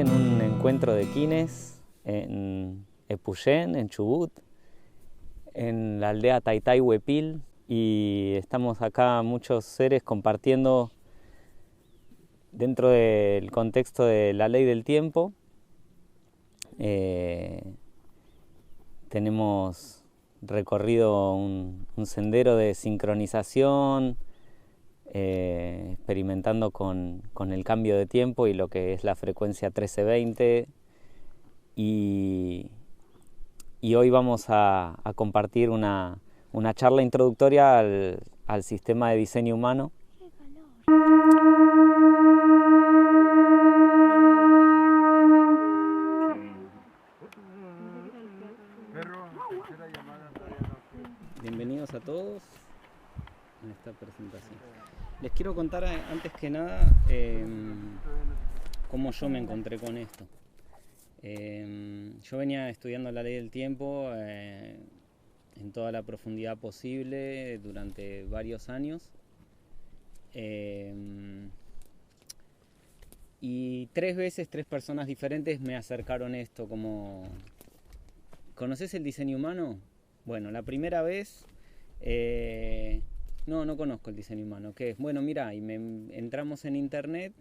en un encuentro de kines en Epuyén, en Chubut, en la aldea Taytay Huepil, y estamos acá muchos seres compartiendo dentro del contexto de la ley del tiempo. Tenemos recorrido un sendero de sincronización, experimentando con el cambio de tiempo y lo que es la frecuencia 1320, y hoy vamos a compartir una charla introductoria al sistema de diseño humano. Bienvenidos a todos en esta presentación. Les quiero contar antes que nada cómo yo me encontré con esto. Yo venía estudiando la ley del tiempo en toda la profundidad posible durante varios años, y 3 veces 3 personas diferentes me acercaron esto como: ¿conoces el diseño humano? Bueno, la primera vez no conozco el diseño humano. ¿Qué es? Bueno, mira, y entramos en internet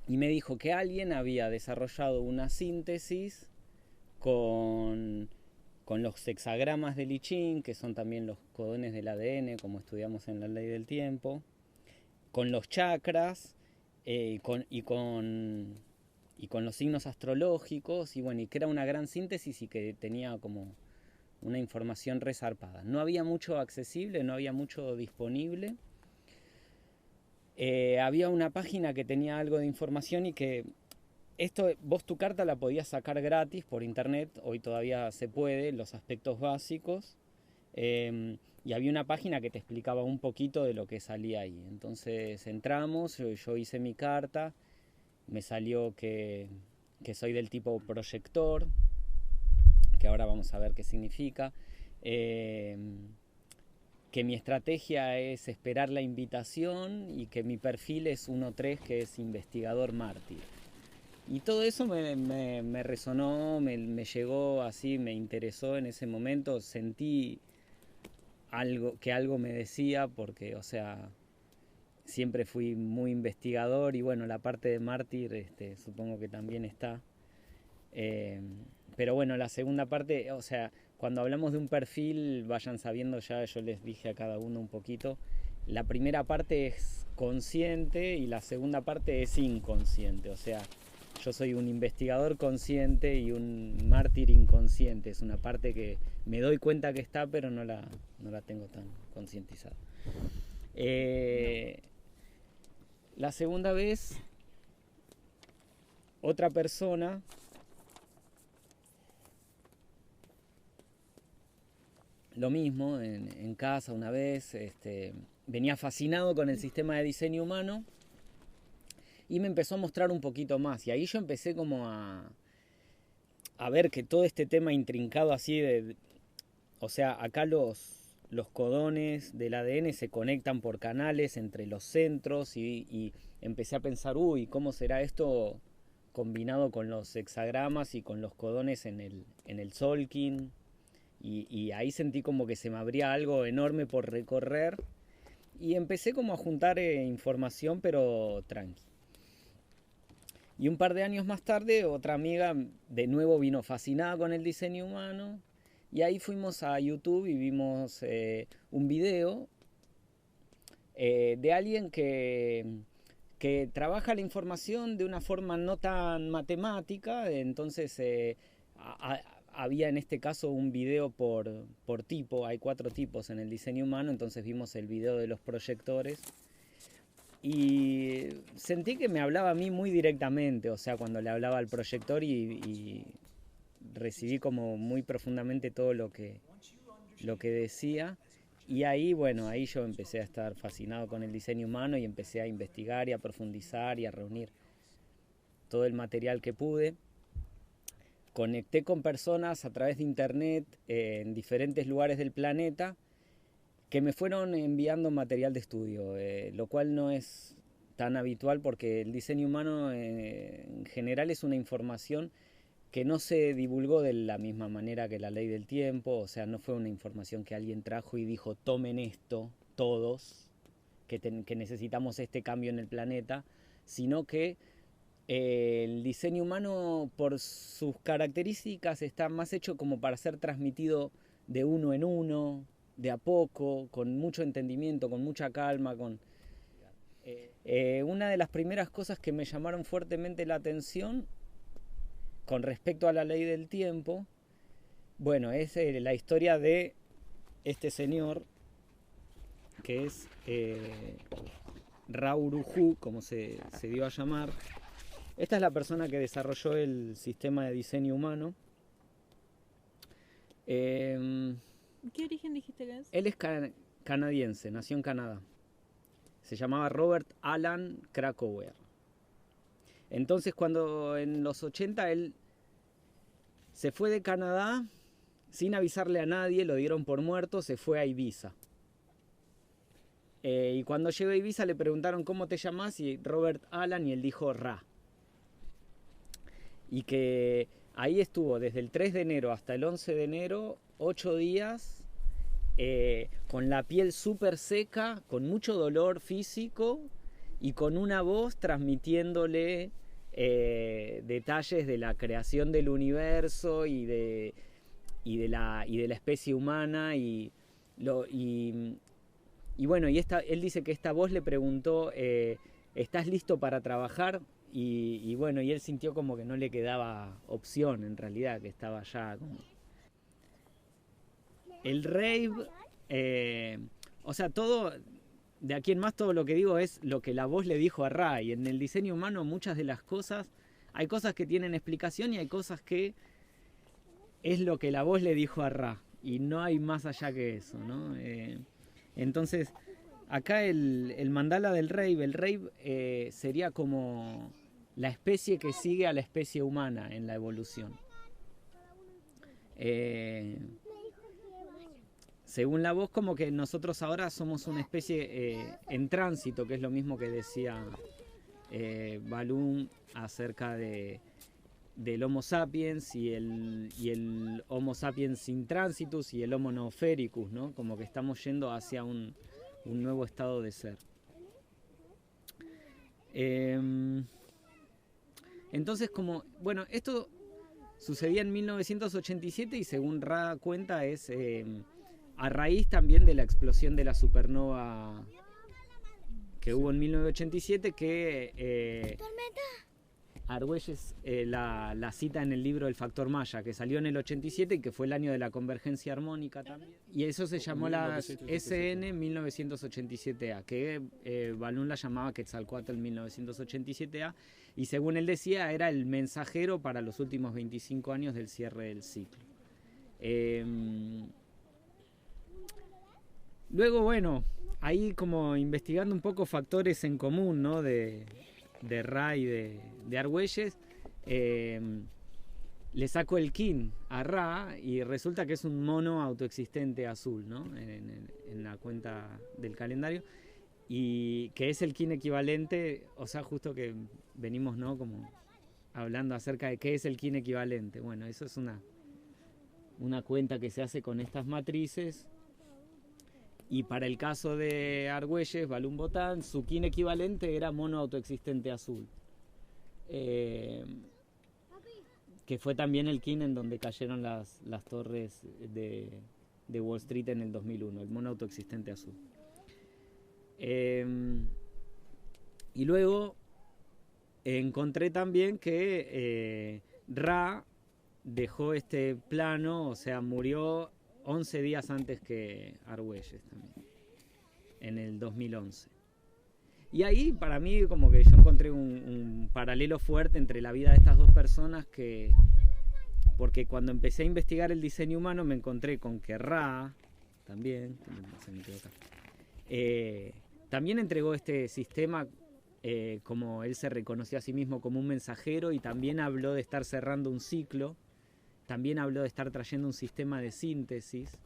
y me dijo que alguien había desarrollado una síntesis con los hexagramas de I Ching, que son también los codones del ADN, como estudiamos en la ley del tiempo, con los chakras y con los signos astrológicos, y bueno, y que era una gran síntesis y que tenía como una información resarpada. No había mucho accesible, no había mucho disponible. Había una página que tenía algo de información y que vos tu carta la podías sacar gratis por internet, hoy todavía se puede, los aspectos básicos, y había una página que te explicaba un poquito de lo que salía ahí. Entonces entramos, yo hice mi carta, me salió que soy del tipo proyector, que ahora vamos a ver qué significa, que mi estrategia es esperar la invitación y que mi perfil es 1-3, que es investigador mártir. Y todo eso me resonó, me llegó así, me interesó en ese momento, sentí que algo me decía, porque, o sea, siempre fui muy investigador y bueno, la parte de mártir supongo que también está. Pero bueno, la segunda parte, o sea, cuando hablamos de un perfil, vayan sabiendo, ya yo les dije a cada uno un poquito, la primera parte es consciente y la segunda parte es inconsciente. O sea, yo soy un investigador consciente y un mártir inconsciente. Es una parte que me doy cuenta que está, pero no la tengo tan concientizada. La segunda vez, otra persona lo mismo, en casa una vez, venía fascinado con el sistema de diseño humano y me empezó a mostrar un poquito más. Y ahí yo empecé como a ver que todo este tema intrincado así o sea, acá los codones del ADN se conectan por canales entre los centros, y empecé a pensar, ¿cómo será esto combinado con los hexagramas y con los codones en el Solkin? Y ahí sentí como que se me abría algo enorme por recorrer y empecé como a juntar información, pero tranqui. Y un par de años más tarde, otra amiga de nuevo vino fascinada con el diseño humano, y ahí fuimos a YouTube y vimos un video de alguien que trabaja la información de una forma no tan matemática. Entonces había en este caso un video por tipo, hay 4 tipos en el diseño humano, entonces vimos el video de los proyectores y sentí que me hablaba a mí muy directamente, o sea, cuando le hablaba al proyector, y recibí como muy profundamente todo lo que decía. Y ahí, bueno, ahí yo empecé a estar fascinado con el diseño humano y empecé a investigar y a profundizar y a reunir todo el material que pude. Conecté con personas a través de internet en diferentes lugares del planeta que me fueron enviando material de estudio, lo cual no es tan habitual porque el diseño humano en general es una información que no se divulgó de la misma manera que la ley del tiempo, o sea, no fue una información que alguien trajo y dijo tomen esto todos, que necesitamos este cambio en el planeta, sino que el diseño humano por sus características está más hecho como para ser transmitido de uno en uno, de a poco, con mucho entendimiento, con mucha calma, una de las primeras cosas que me llamaron fuertemente la atención con respecto a la ley del tiempo, bueno, es la historia de este señor que es Ra Uru Hu, como se dio a llamar. Esta es la persona que desarrolló el sistema de diseño humano. ¿Qué origen dijiste que es? Él es canadiense, nació en Canadá. Se llamaba Robert Alan Krakauer. Entonces, cuando en los 80 él se fue de Canadá sin avisarle a nadie, lo dieron por muerto, se fue a Ibiza. Y cuando llegó a Ibiza le preguntaron ¿cómo te llamas? Y Robert Alan, y él dijo Ra. Y que ahí estuvo desde el 3 de enero hasta el 11 de enero, 8 días, con la piel súper seca, con mucho dolor físico y con una voz transmitiéndole detalles de la creación del universo y de la especie humana y bueno, él dice que esta voz le preguntó ¿estás listo para trabajar? Y bueno, y él sintió como que no le quedaba opción en realidad, que estaba ya como... El rave, o sea, todo, de aquí en más todo lo que digo es lo que la voz le dijo a Ra. Y en el diseño humano muchas de las cosas, hay cosas que tienen explicación y hay cosas que es lo que la voz le dijo a Ra. Y no hay más allá que eso, ¿no? Entonces, acá el mandala del rave, el rave sería como la especie que sigue a la especie humana en la evolución. Según la voz, como que nosotros ahora somos una especie en tránsito, que es lo mismo que decía Balloon acerca del Homo sapiens y el Homo sapiens sin tránsitus y el Homo neofericus, ¿no? Como que estamos yendo hacia un nuevo estado de ser. Entonces, como, bueno, esto sucedía en 1987 y según Ra cuenta es a raíz también de la explosión de la supernova que hubo en 1987 que Argüelles la cita en el libro El Factor Maya, que salió en el 87 y que fue el año de la convergencia armónica también. Y eso se llamó la SN 1987A, que Balloon la llamaba Quetzalcóatl 1987A, y según él decía era el mensajero para los últimos 25 años del cierre del ciclo. Luego, bueno, ahí como investigando un poco factores en común, ¿no? de Ra y de Argüelles, le saco el kin a Ra y resulta que es un mono autoexistente azul, ¿no? En la cuenta del calendario, y que es el kin equivalente, o sea, justo que venimos, ¿no? Como hablando acerca de qué es el kin equivalente. Bueno, eso es una cuenta que se hace con estas matrices. Y para el caso de Argüelles, Balloon Botán, su kin equivalente era mono autoexistente azul. Que fue también el kin en donde cayeron las torres de Wall Street en el 2001, el mono autoexistente azul. Y luego encontré también que Ra dejó este plano, o sea, murió 11 días antes que Argüelles también, en el 2011. Y ahí para mí como que yo encontré un paralelo fuerte entre la vida de estas dos personas, porque cuando empecé a investigar el diseño humano me encontré con que Ra también, también entregó este sistema como él se reconoció a sí mismo como un mensajero, y también habló de estar cerrando un ciclo. También habló de estar trayendo un sistema de síntesis.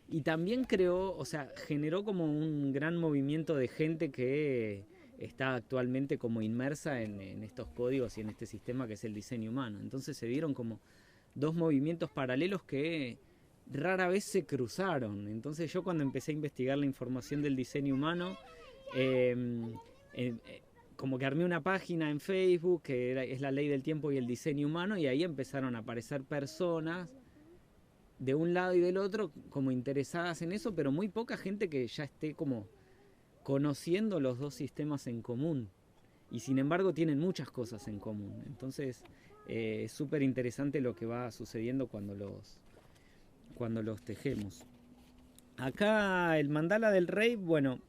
Y también creó, o sea, generó como un gran movimiento de gente que está actualmente como inmersa en estos códigos y en este sistema que es el diseño humano. Entonces se dieron como dos movimientos paralelos que rara vez se cruzaron. Entonces yo cuando empecé a investigar la información del diseño humano, como que armé una página en Facebook que es la ley del tiempo y el diseño humano, y ahí empezaron a aparecer personas de un lado y del otro como interesadas en eso, pero muy poca gente que ya esté como conociendo los dos sistemas en común. Y sin embargo tienen muchas cosas en común. Entonces es súper interesante lo que va sucediendo cuando los tejemos. Acá el mandala del rey, bueno,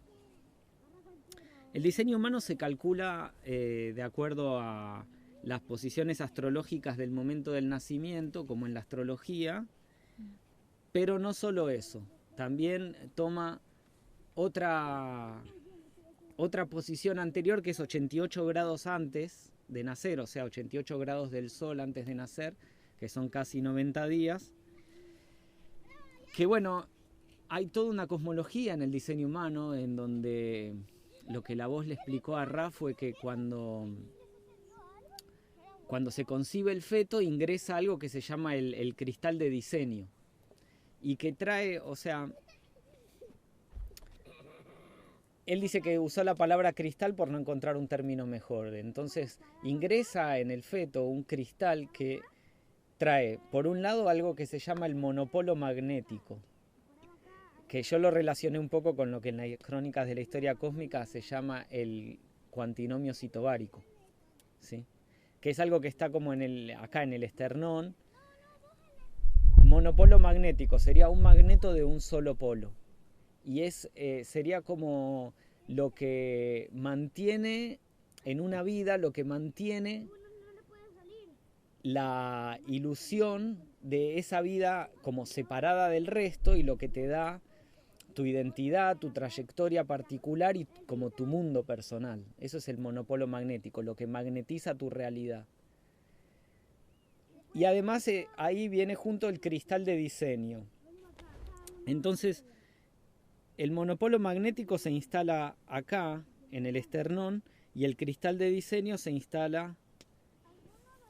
el diseño humano se calcula de acuerdo a las posiciones astrológicas del momento del nacimiento, como en la astrología, pero no solo eso, también toma otra posición anterior que es 88 grados antes de nacer, o sea, 88 grados del sol antes de nacer, que son casi 90 días. Que bueno, hay toda una cosmología en el diseño humano en donde lo que la voz le explicó a Ra fue que cuando se concibe el feto ingresa algo que se llama el cristal de diseño y que trae, o sea, él dice que usó la palabra cristal por no encontrar un término mejor. Entonces ingresa en el feto un cristal que trae, por un lado, algo que se llama el monopolo magnético, que yo lo relacioné un poco con lo que en las crónicas de la historia cósmica se llama el cuantinomio citobárico, ¿sí? Que es algo que está como acá en el esternón. Monopolo magnético sería un magneto de un solo polo. Y sería como lo que mantiene en una vida, lo que mantiene la ilusión de esa vida como separada del resto y lo que te da tu identidad, tu trayectoria particular y como tu mundo personal. Eso es el monopolo magnético, lo que magnetiza tu realidad. Y además ahí viene junto el cristal de diseño. Entonces, el monopolo magnético se instala acá, en el esternón, y el cristal de diseño se instala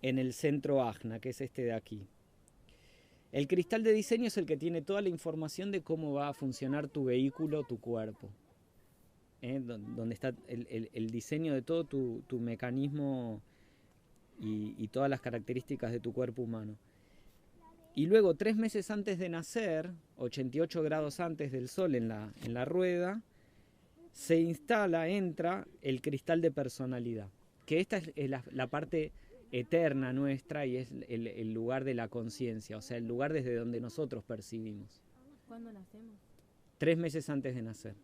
en el centro ajna, que es este de aquí. El cristal de diseño es el que tiene toda la información de cómo va a funcionar tu vehículo, tu cuerpo. Donde está el diseño de todo tu mecanismo y todas las características de tu cuerpo humano. Y luego, 3 meses antes de nacer, 88 grados antes del sol en la rueda, entra el cristal de personalidad. Que esta es la parte eterna nuestra y es el lugar de la conciencia, o sea, el lugar desde donde nosotros percibimos. ¿Cuándo nacemos? 3 meses antes de nacer.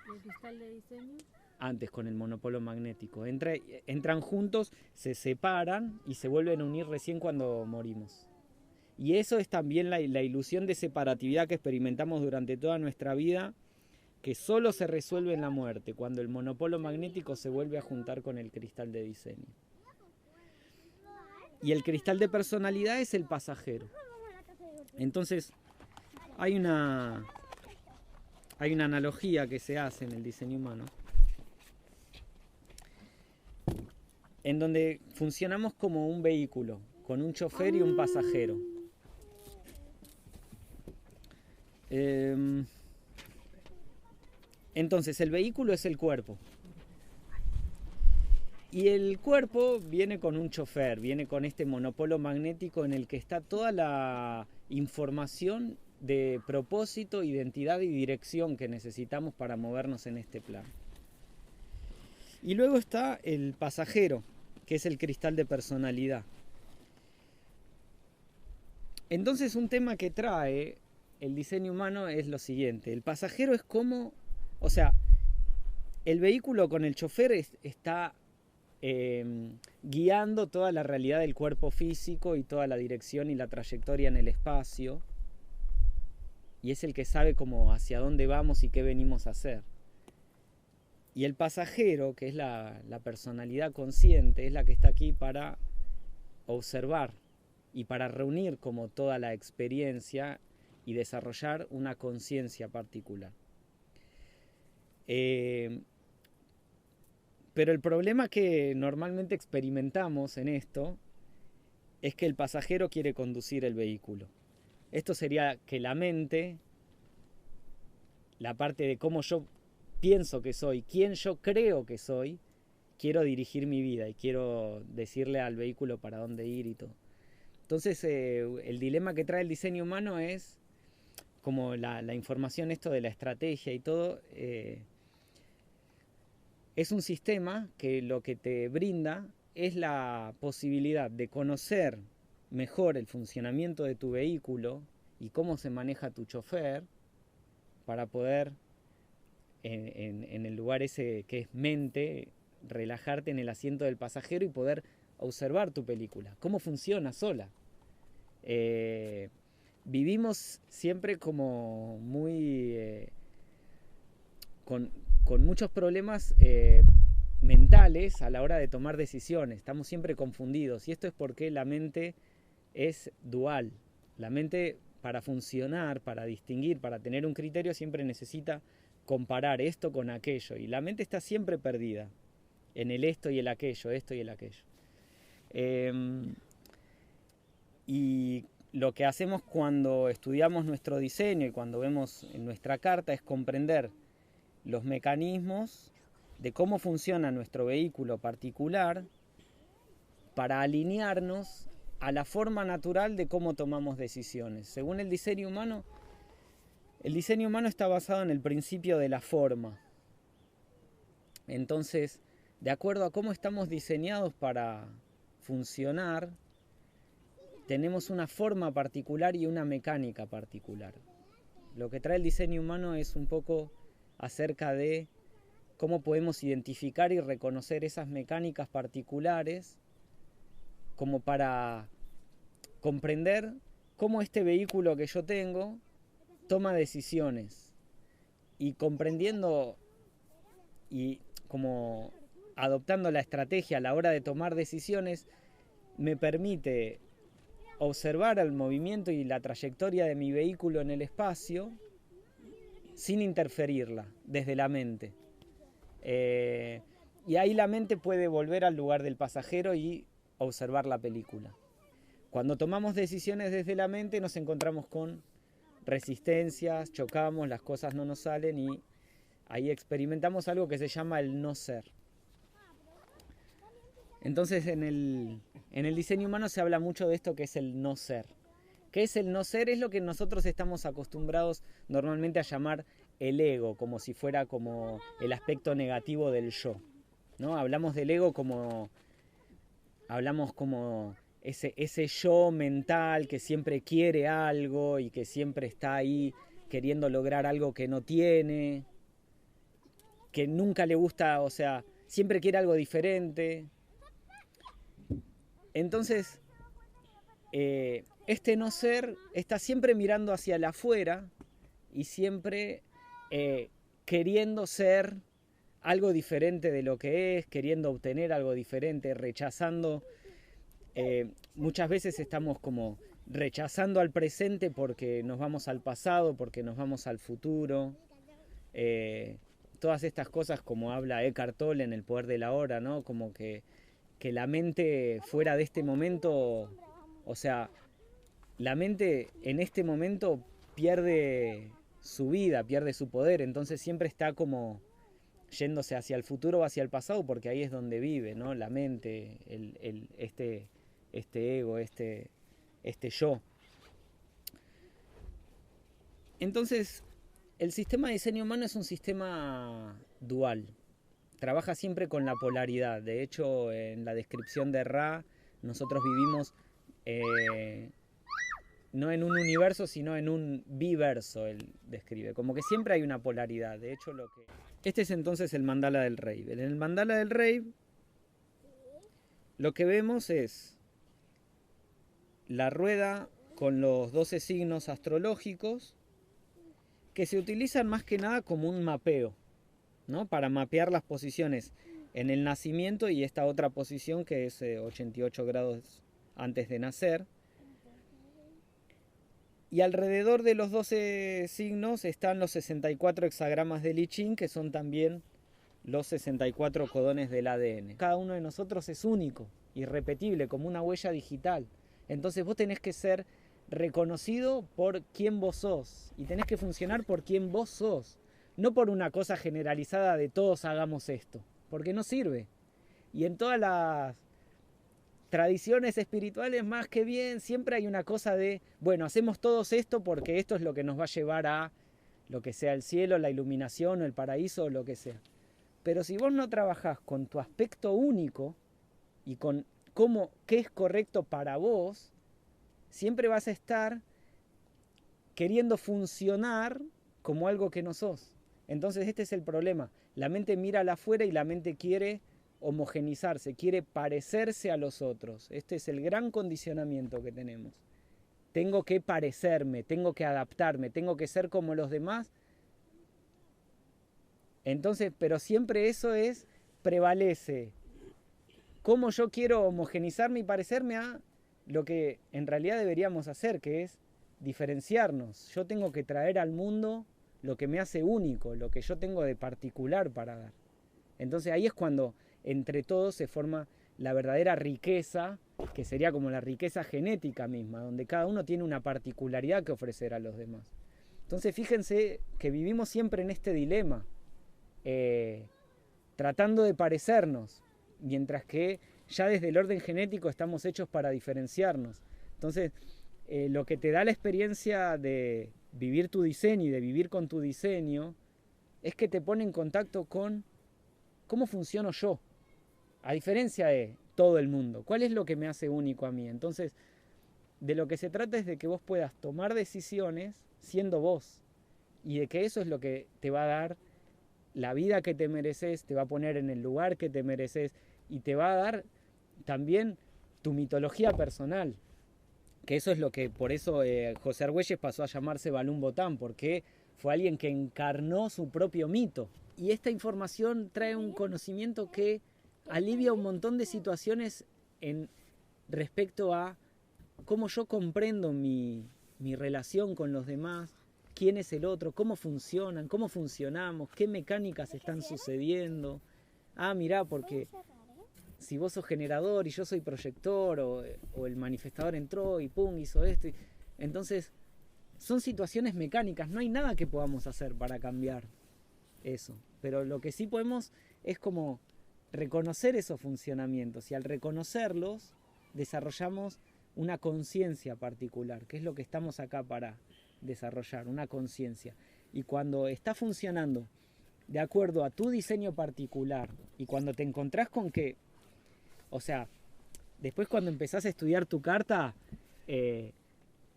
¿Y el cristal de diseño? Antes, con el monopolo magnético. Entran juntos, se separan y se vuelven a unir recién cuando morimos. Y eso es también la ilusión de separatividad que experimentamos durante toda nuestra vida, que solo se resuelve en la muerte, cuando el monopolo magnético se vuelve a juntar con el cristal de diseño. Y el cristal de personalidad es el pasajero. Entonces, hay una analogía que se hace en el diseño humano, en donde funcionamos como un vehículo, con un chofer y un pasajero. Entonces, el vehículo es el cuerpo. Y el cuerpo viene con un chofer, viene con este monopolo magnético en el que está toda la información de propósito, identidad y dirección que necesitamos para movernos en este plano. Y luego está el pasajero, que es el cristal de personalidad. Entonces, un tema que trae el diseño humano es lo siguiente. El pasajero es como, o sea, el vehículo con el chofer está guiando toda la realidad del cuerpo físico y toda la dirección y la trayectoria en el espacio, y es el que sabe cómo hacia dónde vamos y qué venimos a hacer. Y el pasajero, que es la personalidad consciente, es la que está aquí para observar y para reunir como toda la experiencia y desarrollar una conciencia particular. Pero el problema que normalmente experimentamos en esto es que el pasajero quiere conducir el vehículo. Esto sería que la mente, la parte de cómo yo pienso que soy, quién yo creo que soy, quiero dirigir mi vida y quiero decirle al vehículo para dónde ir y todo. Entonces el dilema que trae el diseño humano es como la información, esto de la estrategia y todo, es un sistema que lo que te brinda es la posibilidad de conocer mejor el funcionamiento de tu vehículo y cómo se maneja tu chofer para poder en el lugar ese que es mente, relajarte en el asiento del pasajero y poder observar tu película, cómo funciona sola. Vivimos siempre como muy con muchos problemas mentales a la hora de tomar decisiones. Estamos siempre confundidos y esto es porque la mente es dual. La mente, para funcionar, para distinguir, para tener un criterio, siempre necesita comparar esto con aquello y la mente está siempre perdida en el esto y el aquello, esto y el aquello. Y lo que hacemos cuando estudiamos nuestro diseño y cuando vemos en nuestra carta es comprender los mecanismos de cómo funciona nuestro vehículo particular para alinearnos a la forma natural de cómo tomamos decisiones. Según el diseño humano está basado en el principio de la forma. Entonces, de acuerdo a cómo estamos diseñados para funcionar, tenemos una forma particular y una mecánica particular. Lo que trae el diseño humano es un poco acerca de cómo podemos identificar y reconocer esas mecánicas particulares como para comprender cómo este vehículo que yo tengo toma decisiones y comprendiendo y como adoptando la estrategia a la hora de tomar decisiones me permite observar el movimiento y la trayectoria de mi vehículo en el espacio sin interferirla desde la mente. Y ahí la mente puede volver al lugar del pasajero y observar la película. Cuando tomamos decisiones desde la mente nos encontramos con resistencias, chocamos, las cosas no nos salen y ahí experimentamos algo que se llama el no ser. Entonces en el diseño humano se habla mucho de esto que es el no ser. ¿Qué es el no ser? Es lo que nosotros estamos acostumbrados normalmente a llamar el ego, como si fuera como el aspecto negativo del yo, ¿no? Hablamos del ego como ese yo mental que siempre quiere algo y que siempre está ahí queriendo lograr algo que no tiene, que nunca le gusta, o sea, siempre quiere algo diferente. Entonces, este no ser está siempre mirando hacia el afuera y siempre queriendo ser algo diferente de lo que es, queriendo obtener algo diferente, rechazando. Muchas veces estamos como rechazando al presente porque nos vamos al pasado, porque nos vamos al futuro. Todas estas cosas, como habla Eckhart Tolle en El poder de la hora, ¿no? Como que la mente fuera de este momento, o sea, la mente en este momento pierde su vida, pierde su poder, entonces siempre está como yéndose hacia el futuro o hacia el pasado porque ahí es donde vive, ¿no? La mente, este ego, este yo. Entonces, el sistema de diseño humano es un sistema dual. Trabaja siempre con la polaridad. De hecho, en la descripción de Ra, nosotros vivimos no en un universo, sino en un biverso, él describe. Como que siempre hay una polaridad. De hecho, este es entonces el mandala del rey. En el mandala del rey, lo que vemos es la rueda con los 12 signos astrológicos que se utilizan más que nada como un mapeo, ¿no? Para mapear las posiciones en el nacimiento y esta otra posición que es 88 grados antes de nacer. Y alrededor de los 12 signos están los 64 hexagramas del I Ching, que son también los 64 codones del ADN. Cada uno de nosotros es único, irrepetible, como una huella digital. Entonces vos tenés que ser reconocido por quién vos sos y tenés que funcionar por quién vos sos, no por una cosa generalizada de todos hagamos esto, porque no sirve. Y en todas las tradiciones espirituales, más que bien, siempre hay una cosa de, bueno, hacemos todos esto porque esto es lo que nos va a llevar a lo que sea el cielo, la iluminación o el paraíso o lo que sea. Pero si vos no trabajás con tu aspecto único y con qué es correcto para vos, siempre vas a estar queriendo funcionar como algo que no sos. Entonces este es el problema. La mente mira al afuera y la mente quiere homogenizarse, quiere parecerse a los otros. Este es el gran condicionamiento que tenemos. Tengo que parecerme, tengo que adaptarme, tengo que ser como los demás. Entonces, pero siempre eso prevalece. ¿Cómo yo quiero homogenizarme y parecerme a lo que en realidad deberíamos hacer, que es diferenciarnos? Yo tengo que traer al mundo lo que me hace único, lo que yo tengo de particular para dar. Entonces ahí es cuando entre todos se forma la verdadera riqueza, que sería como la riqueza genética misma, donde cada uno tiene una particularidad que ofrecer a los demás. Entonces fíjense que vivimos siempre en este dilema, tratando de parecernos, mientras que ya desde el orden genético estamos hechos para diferenciarnos. Entonces, lo que te da la experiencia de vivir tu diseño y de vivir con tu diseño es que te pone en contacto con cómo funciono yo, a diferencia de todo el mundo. ¿Cuál es lo que me hace único a mí? Entonces, de lo que se trata es de que vos puedas tomar decisiones siendo vos, y de que eso es lo que te va a dar la vida que te mereces, te va a poner en el lugar que te mereces y te va a dar también tu mitología personal. Que eso es lo que, por eso José Argüelles pasó a llamarse Balún Botán, porque fue alguien que encarnó su propio mito. Y esta información trae un conocimiento que alivia un montón de situaciones en respecto a cómo yo comprendo mi relación con los demás, quién es el otro, cómo funcionan, cómo funcionamos, qué mecánicas están sucediendo. Ah, mirá, porque si vos sos generador y yo soy proyector, o el manifestador entró y pum, hizo esto. Entonces, son situaciones mecánicas, no hay nada que podamos hacer para cambiar eso. Pero lo que sí podemos es como reconocer esos funcionamientos, y al reconocerlos desarrollamos una conciencia particular, que es lo que estamos acá para desarrollar, una conciencia. Y cuando está funcionando de acuerdo a tu diseño particular, y cuando te encontrás con que, o sea, después cuando empezás a estudiar tu carta,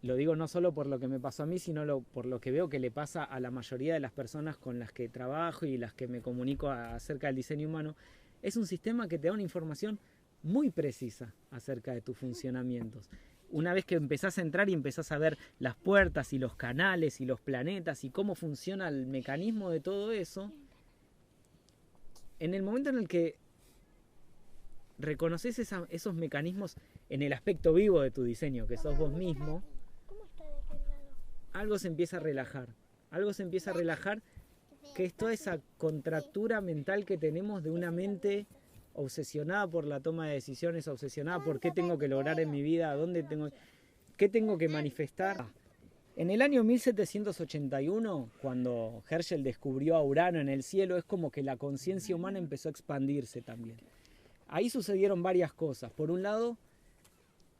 lo digo no solo por lo que me pasó a mí, sino por lo que veo que le pasa a la mayoría de las personas con las que trabajo y las que me comunico acerca del diseño humano, es un sistema que te da una información muy precisa acerca de tus funcionamientos. Una vez que empezás a entrar y empezás a ver las puertas y los canales y los planetas y cómo funciona el mecanismo de todo eso, en el momento en el que reconoces esos mecanismos en el aspecto vivo de tu diseño, que sos vos mismo, algo se empieza a relajar. Algo se empieza a relajar, que es toda esa contractura mental que tenemos de una mente obsesionada por la toma de decisiones, obsesionada por qué tengo que lograr en mi vida, qué tengo que manifestar. En el año 1781, cuando Herschel descubrió a Urano en el cielo, es como que la conciencia humana empezó a expandirse también. Ahí sucedieron varias cosas. Por un lado,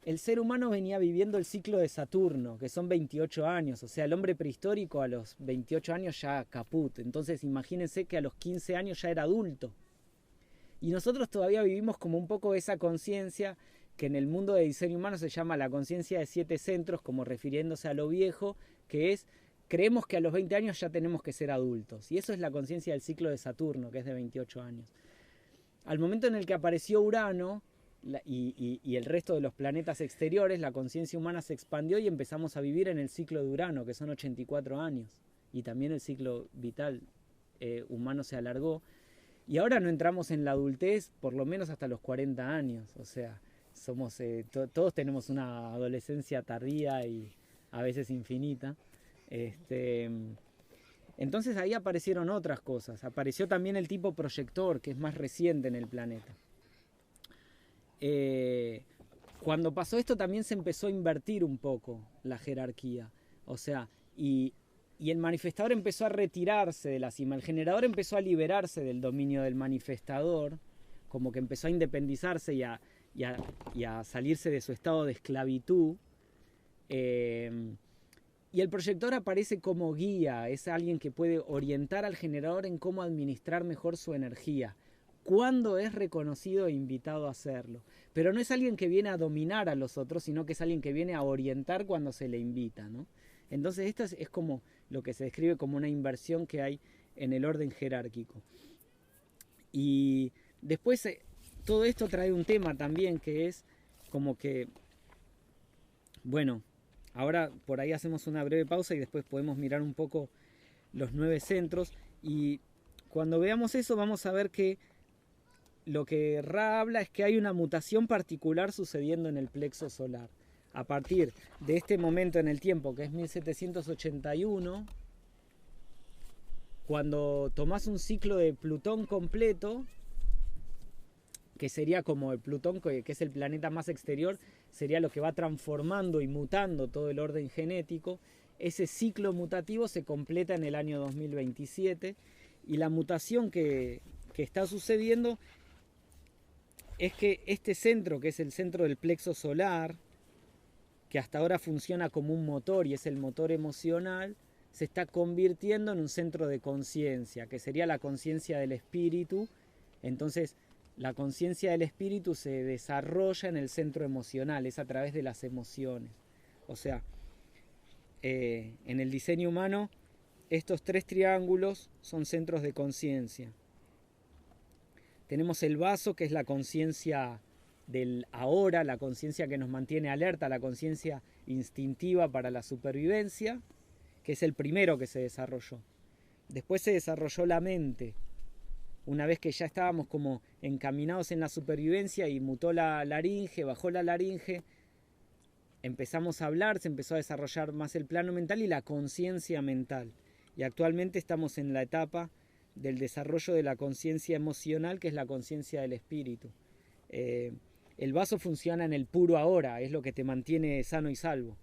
el ser humano venía viviendo el ciclo de Saturno, que son 28 años. O sea, el hombre prehistórico a los 28 años ya caput. Entonces imagínense que a los 15 años ya era adulto. Y nosotros todavía vivimos como un poco esa conciencia que en el mundo de diseño humano se llama la conciencia de 7 centros, como refiriéndose a lo viejo, que es, creemos que a los 20 años ya tenemos que ser adultos. Y eso es la conciencia del ciclo de Saturno, que es de 28 años. Al momento en el que apareció Urano y el resto de los planetas exteriores, la conciencia humana se expandió y empezamos a vivir en el ciclo de Urano, que son 84 años. Y también el ciclo vital humano se alargó. Y ahora no entramos en la adultez por lo menos hasta los 40 años. O sea, somos todos tenemos una adolescencia tardía y a veces infinita. Entonces ahí aparecieron otras cosas. Apareció también el tipo proyector, que es más reciente en el planeta. Cuando pasó esto también se empezó a invertir un poco la jerarquía. O sea, y el manifestador empezó a retirarse de la cima. El generador empezó a liberarse del dominio del manifestador, como que empezó a independizarse y a salirse de su estado de esclavitud. Y el proyector aparece como guía, es alguien que puede orientar al generador en cómo administrar mejor su energía, cuando es reconocido e invitado a hacerlo. Pero no es alguien que viene a dominar a los otros, sino que es alguien que viene a orientar cuando se le invita, ¿no? Entonces esto es como lo que se describe como una inversión que hay en el orden jerárquico. Y después todo esto trae un tema también que es como que, bueno, ahora por ahí hacemos una breve pausa y después podemos mirar un poco los 9 centros. Y cuando veamos eso vamos a ver que lo que Ra habla es que hay una mutación particular sucediendo en el plexo solar. A partir de este momento en el tiempo, que es 1781, cuando tomás un ciclo de Plutón completo, que sería como el Plutón, que es el planeta más exterior, sería lo que va transformando y mutando todo el orden genético. Ese ciclo mutativo se completa en el año 2027 y la mutación que está sucediendo es que este centro, que es el centro del plexo solar, que hasta ahora funciona como un motor y es el motor emocional, se está convirtiendo en un centro de conciencia, que sería la conciencia del espíritu. Entonces, la conciencia del espíritu se desarrolla en el centro emocional, es a través de las emociones. O sea, en el diseño humano, estos 3 triángulos son centros de conciencia. Tenemos el vaso, que es la conciencia del ahora, la conciencia que nos mantiene alerta, la conciencia instintiva para la supervivencia, que es el primero que se desarrolló. Después se desarrolló la mente. Una vez que ya estábamos como encaminados en la supervivencia y mutó la laringe, bajó la laringe, empezamos a hablar, se empezó a desarrollar más el plano mental y la conciencia mental. Y actualmente estamos en la etapa del desarrollo de la conciencia emocional, que es la conciencia del espíritu. El vaso funciona en el puro ahora, es lo que te mantiene sano y salvo.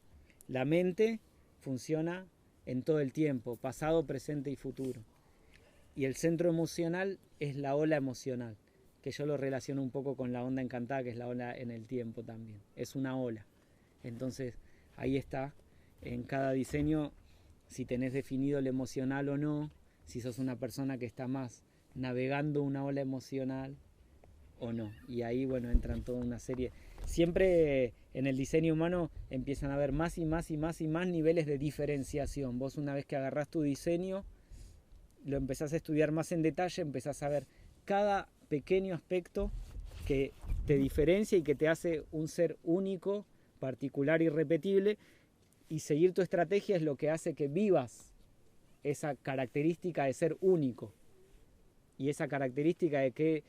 La mente funciona en todo el tiempo, pasado, presente y futuro. Y el centro emocional es la ola emocional, que yo lo relaciono un poco con la onda encantada, que es la ola en el tiempo también. Es una ola. Entonces, ahí está, en cada diseño, si tenés definido el emocional o no, si sos una persona que está más navegando una ola emocional o no. Y ahí, bueno, entran toda una serie. Siempre en el diseño humano empiezan a haber más y más y más y más niveles de diferenciación. Vos una vez que agarrás tu diseño, lo empezás a estudiar más en detalle, empezás a ver cada pequeño aspecto que te diferencia y que te hace un ser único, particular y irrepetible, y seguir tu estrategia es lo que hace que vivas esa característica de ser único y esa característica de que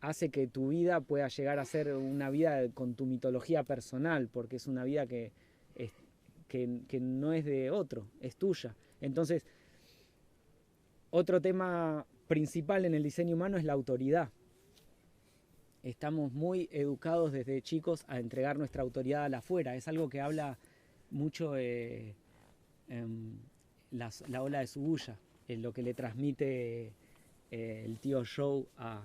hace que tu vida pueda llegar a ser una vida con tu mitología personal, porque es una vida que no es de otro, es tuya. Entonces, otro tema principal en el diseño humano es la autoridad. Estamos muy educados desde chicos a entregar nuestra autoridad a la afuera. Es algo que habla mucho la ola de Subuya, lo que le transmite el tío Joe a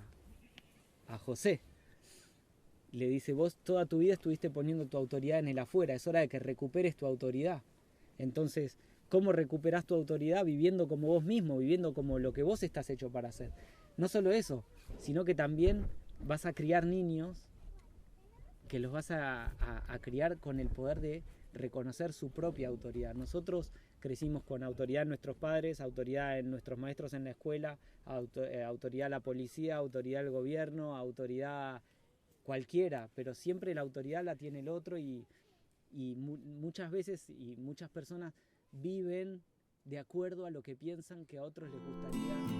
José. Le dice, vos toda tu vida estuviste poniendo tu autoridad en el afuera, es hora de que recuperes tu autoridad. Entonces, ¿cómo recuperás tu autoridad? Viviendo como vos mismo, viviendo como lo que vos estás hecho para hacer. No solo eso, sino que también vas a criar niños que los vas a criar con el poder de reconocer su propia autoridad. Nosotros crecimos con autoridad en nuestros padres, autoridad en nuestros maestros en la escuela, autoridad la policía, autoridad el gobierno, autoridad cualquiera, pero siempre la autoridad la tiene el otro y muchas veces y muchas personas viven de acuerdo a lo que piensan que a otros les gustaría